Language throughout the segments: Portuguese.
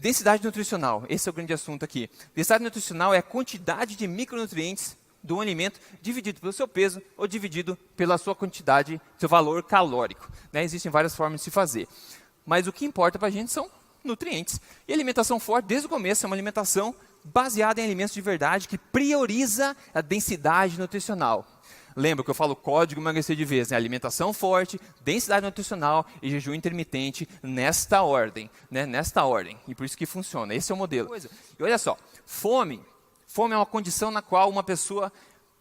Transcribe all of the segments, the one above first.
Densidade nutricional, esse é o grande assunto aqui. Densidade nutricional é a quantidade de micronutrientes de um alimento dividido pelo seu peso ou dividido pela sua quantidade, seu valor calórico. Né? Existem várias formas de se fazer. Mas o que importa para a gente são nutrientes. E a alimentação forte, desde o começo, é uma alimentação baseada em alimentos de verdade que prioriza a densidade nutricional. Lembra que eu falo código emagrecer de vez, né? Alimentação forte, densidade nutricional e jejum intermitente nesta ordem, né? Nesta ordem. E por isso que funciona. Esse é o modelo. E olha só, fome é uma condição na qual uma pessoa,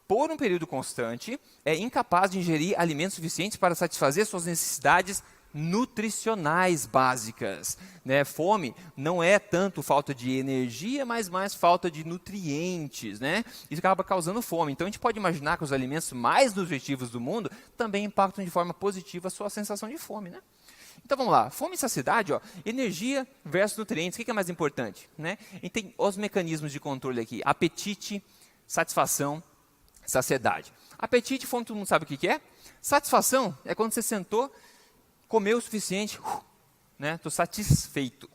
por um período constante, é incapaz de ingerir alimentos suficientes para satisfazer suas necessidades nutricionais básicas. Né? Fome não é tanto falta de energia, mas mais falta de nutrientes. Né? Isso acaba causando fome. Então a gente pode imaginar que os alimentos mais nutritivos do mundo também impactam de forma positiva a sua sensação de fome. Né? Então vamos lá, fome e saciedade, ó, energia versus nutrientes, o que é mais importante? Né? E tem os mecanismos de controle aqui, apetite, satisfação, saciedade. Apetite, fome, todo mundo sabe o que é? Satisfação é quando você sentou, comeu o suficiente, né? Estou satisfeito.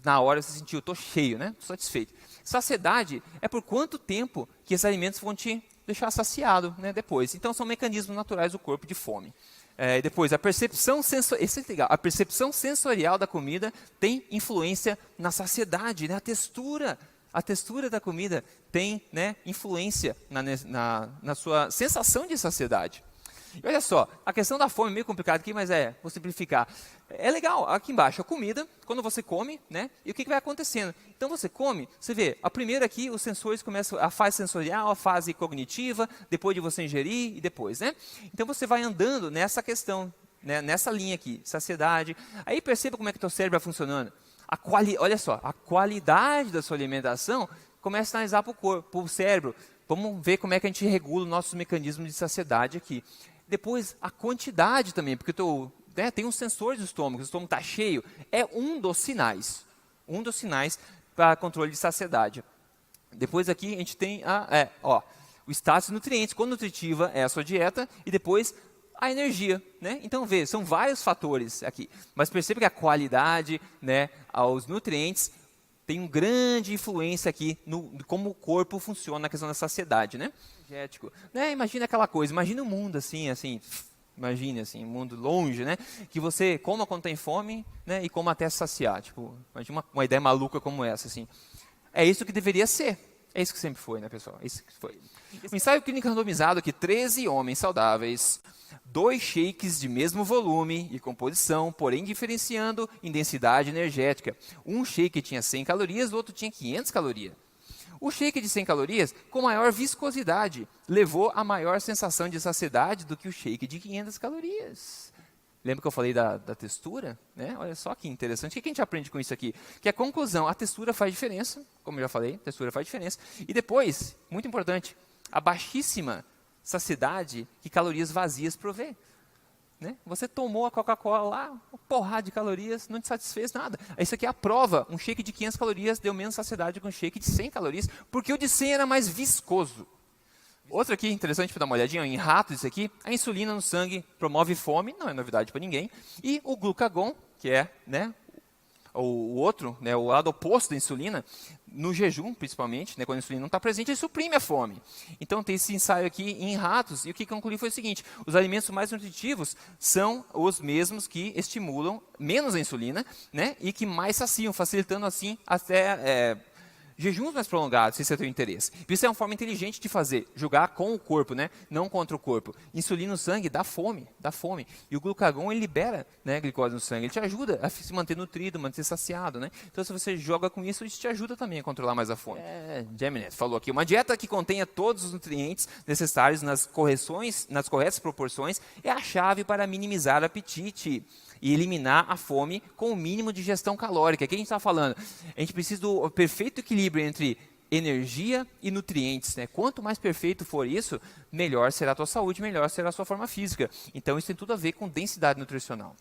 Na hora você sentiu, estou cheio, né? Estou satisfeito. Saciedade é por quanto tempo que esses alimentos vão te deixar saciado, né? Depois. Então são mecanismos naturais do corpo de fome. Depois, a percepção sensorial da comida tem influência na saciedade, né? A textura da comida tem, né, influência na sua sensação de saciedade. E olha só, a questão da fome é meio complicada aqui, mas vou simplificar. É legal, aqui embaixo, a comida, quando você come, né? E o que vai acontecendo? Então você come, você vê, a primeira aqui, os sensores começam, a fase sensorial, a fase cognitiva, depois de você ingerir e depois, né? Então você vai andando nessa questão, né, nessa linha aqui, saciedade. Aí perceba como é que o teu cérebro vai funcionando. Olha só, a qualidade da sua alimentação começa a analisar para o corpo, para o cérebro. Vamos ver como é que a gente regula os nossos mecanismos de saciedade aqui. Depois, a quantidade também, porque tem um sensor do estômago, o estômago está cheio, é um dos sinais para controle de saciedade. Depois aqui a gente tem o status de nutrientes, quão nutritiva é a sua dieta, e depois a energia. Né? Então, vê, são vários fatores aqui, mas perceba que a qualidade, né, aos nutrientes, tem uma grande influência aqui no como o corpo funciona na questão da saciedade, né? Energético. Né? Imagina aquela coisa, imagina um mundo assim, imagine assim, um mundo longe, né? Que você coma quando tem fome, né? E coma até se saciar. Tipo, imagina uma ideia maluca como essa, assim. É isso que deveria ser. É isso que sempre foi, né, pessoal? É isso que foi. Um ensaio clínico randomizado que 13 homens saudáveis, 2 shakes de mesmo volume e composição, porém diferenciando em densidade energética. Um shake tinha 100 calorias, o outro tinha 500 calorias. O shake de 100 calorias, com maior viscosidade, levou a maior sensação de saciedade do que o shake de 500 calorias. Lembra que eu falei da textura? Né? Olha só que interessante. O que a gente aprende com isso aqui? Que a conclusão, a textura faz diferença, como eu já falei, a textura faz diferença. E depois, muito importante, a baixíssima saciedade que calorias vazias provê. Né? Você tomou a Coca-Cola lá, uma porrada de calorias, não te satisfez nada. Isso aqui é a prova. Um shake de 500 calorias deu menos saciedade que um shake de 100 calorias, porque o de 100 era mais viscoso. Outro aqui, interessante para dar uma olhadinha, em ratos, isso aqui, a insulina no sangue promove fome, não é novidade para ninguém. E o glucagon, que é, né, o outro, né, o lado oposto da insulina, no jejum principalmente, né, quando a insulina não está presente, ele suprime a fome. Então tem esse ensaio aqui em ratos, e o que concluí foi o seguinte: os alimentos mais nutritivos são os mesmos que estimulam menos a insulina, né, e que mais saciam, facilitando assim até jejuns mais prolongados, se esse é o teu interesse. Isso é uma forma inteligente de fazer, jogar com o corpo, né? Não contra o corpo. Insulina no sangue dá fome. E o glucagon, ele libera, né, glicose no sangue, ele te ajuda a se manter nutrido, manter saciado, né? Então, se você joga com isso, isso te ajuda também a controlar mais a fome. Geminet falou aqui, uma dieta que contenha todos os nutrientes necessários nas corretas proporções é a chave para minimizar o apetite e eliminar a fome com o mínimo de ingestão calórica. O que a gente está falando? A gente precisa do perfeito equilíbrio entre energia e nutrientes. Né? Quanto mais perfeito for isso, melhor será a tua saúde, melhor será a sua forma física. Então, isso tem tudo a ver com densidade nutricional.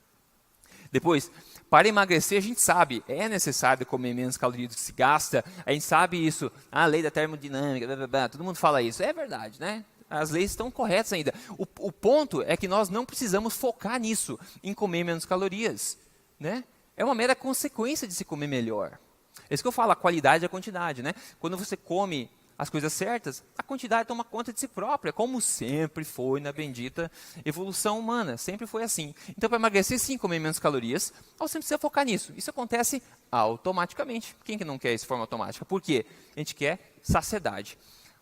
Depois, para emagrecer, a gente sabe, é necessário comer menos calorias do que se gasta. A gente sabe isso, a lei da termodinâmica, blá, blá, blá, todo mundo fala isso. É verdade, né? As leis estão corretas ainda. O ponto é que nós não precisamos focar nisso, em comer menos calorias. Né? É uma mera consequência de se comer melhor. É isso que eu falo, a qualidade e a quantidade, né? Quando você come as coisas certas, a quantidade toma conta de si própria, como sempre foi na bendita evolução humana, sempre foi assim. Então, para emagrecer, sim, comer menos calorias, você precisa focar nisso. Isso acontece automaticamente. Quem que não quer isso de forma automática? Por quê? A gente quer saciedade.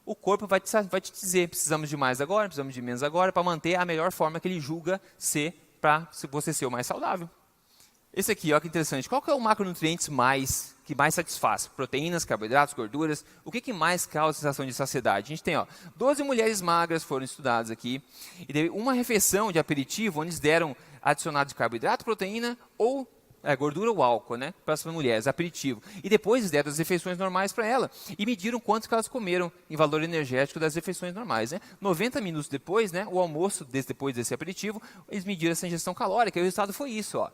O corpo vai te dizer, precisamos de mais agora, precisamos de menos agora, para manter a melhor forma que ele julga ser, para você ser o mais saudável. Esse aqui, olha que interessante. Qual que é o macronutrientes que mais satisfaz? Proteínas, carboidratos, gorduras. O que mais causa sensação de saciedade? A gente tem 12 mulheres magras foram estudadas aqui. E teve uma refeição de aperitivo, onde eles deram adicionado de carboidrato, proteína ou gordura ou álcool, né? Para as mulheres, aperitivo. E depois eles deram as refeições normais para ela. E mediram quanto que elas comeram em valor energético das refeições normais. Né? 90 minutos depois, né, o almoço, depois desse aperitivo, eles mediram essa ingestão calórica. E o resultado foi isso, ó.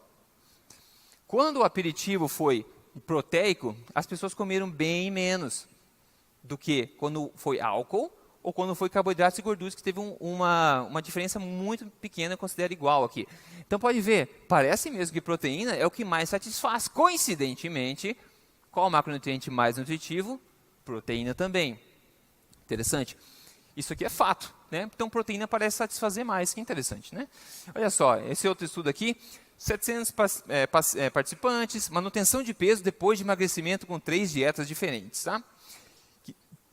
Quando o aperitivo foi proteico, as pessoas comeram bem menos do que quando foi álcool ou quando foi carboidratos e gorduras, que teve uma diferença muito pequena, considera igual aqui. Então pode ver, parece mesmo que proteína é o que mais satisfaz. Coincidentemente, qual o macronutriente mais nutritivo? Proteína também. Interessante. Isso aqui é fato, né? Então proteína parece satisfazer mais, que interessante, né? Olha só, esse outro estudo aqui, 700 participantes, manutenção de peso depois de emagrecimento com 3 dietas diferentes. Tá?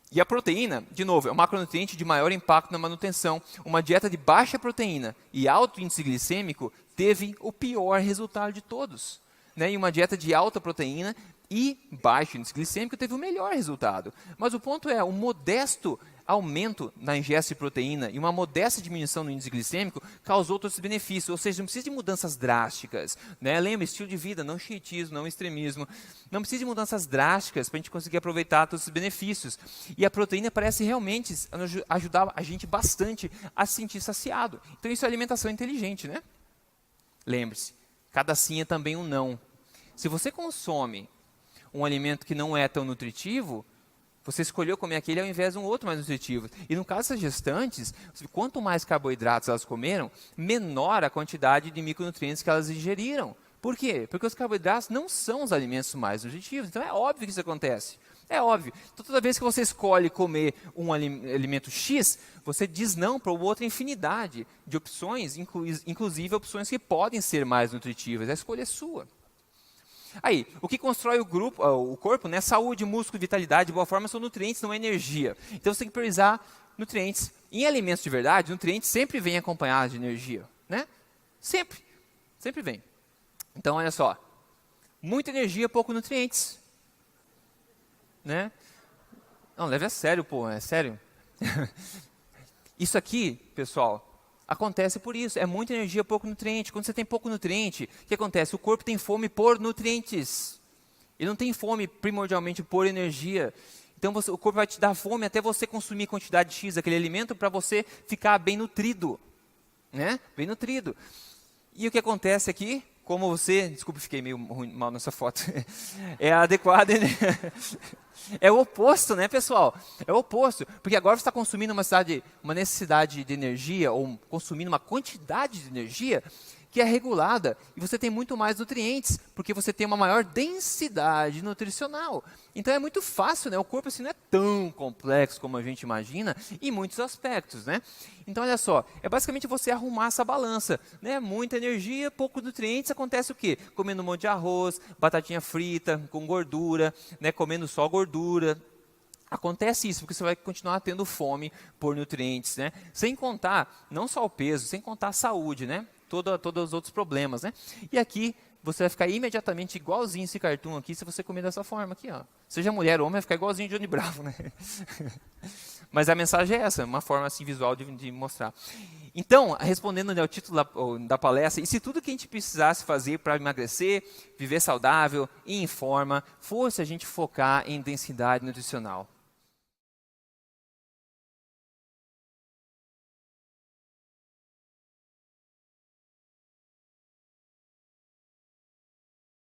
E a proteína, de novo, é o macronutriente de maior impacto na manutenção. Uma dieta de baixa proteína e alto índice glicêmico teve o pior resultado de todos. Né? E uma dieta de alta proteína e baixo índice glicêmico teve o melhor resultado. Mas o ponto é, um modesto aumento na ingesta de proteína e uma modesta diminuição no índice glicêmico causou outros benefícios, ou seja, não precisa de mudanças drásticas. Né? Lembra, estilo de vida, não xietismo, não extremismo. Não precisa de mudanças drásticas para a gente conseguir aproveitar todos os benefícios. E a proteína parece realmente ajudar a gente bastante a se sentir saciado. Então isso é alimentação inteligente, né? Lembre-se, cada sim é também um não. Se você consome um alimento que não é tão nutritivo, você escolheu comer aquele ao invés de um outro mais nutritivo. E no caso das gestantes, quanto mais carboidratos elas comeram, menor a quantidade de micronutrientes que elas ingeriram. Por quê? Porque os carboidratos não são os alimentos mais nutritivos. Então é óbvio que isso acontece. É óbvio. Então toda vez que você escolhe comer um alimento X, você diz não para outra infinidade de opções, inclusive opções que podem ser mais nutritivas. A escolha é sua. Aí, o que constrói o corpo, né? Saúde, músculo, vitalidade, boa forma, são nutrientes, não é energia. Então você tem que priorizar nutrientes. Em alimentos de verdade, nutrientes sempre vêm acompanhados de energia. Né? Sempre. Sempre vem. Então, olha só. Muita energia, pouco nutrientes. Né? Não, leve a sério, pô. É sério. Isso aqui, pessoal, acontece por isso, é muita energia, pouco nutriente. Quando você tem pouco nutriente, o que acontece? O corpo tem fome por nutrientes. Ele não tem fome primordialmente por energia. Então o corpo vai te dar fome até você consumir quantidade X daquele alimento para você ficar bem nutrido. Né? Bem nutrido. E o que acontece aqui? Como você... Desculpa, fiquei meio mal nessa foto. É adequado, né? É o oposto, né, pessoal? É o oposto. Porque agora você está consumindo uma necessidade de energia, ou consumindo uma quantidade de energia que é regulada. E você tem muito mais nutrientes, porque você tem uma maior densidade nutricional. Então é muito fácil, né? O corpo assim, não é tão complexo como a gente imagina, em muitos aspectos, né? Então, olha só, é basicamente você arrumar essa balança. Né? Muita energia, poucos nutrientes, acontece o quê? Comendo um monte de arroz, batatinha frita, com gordura, né? Comendo só gordura. Acontece isso, porque você vai continuar tendo fome por nutrientes, né? Sem contar, não só o peso, sem contar a saúde, né? Todos os outros problemas, né? E aqui, você vai ficar imediatamente igualzinho esse cartoon aqui, se você comer dessa forma aqui, ó. Seja mulher ou homem, vai ficar igualzinho Johnny Bravo, né? Mas a mensagem é essa, uma forma assim visual de mostrar. Então, respondendo ao título da palestra, e se tudo que a gente precisasse fazer para emagrecer, viver saudável e em forma, fosse a gente focar em densidade nutricional?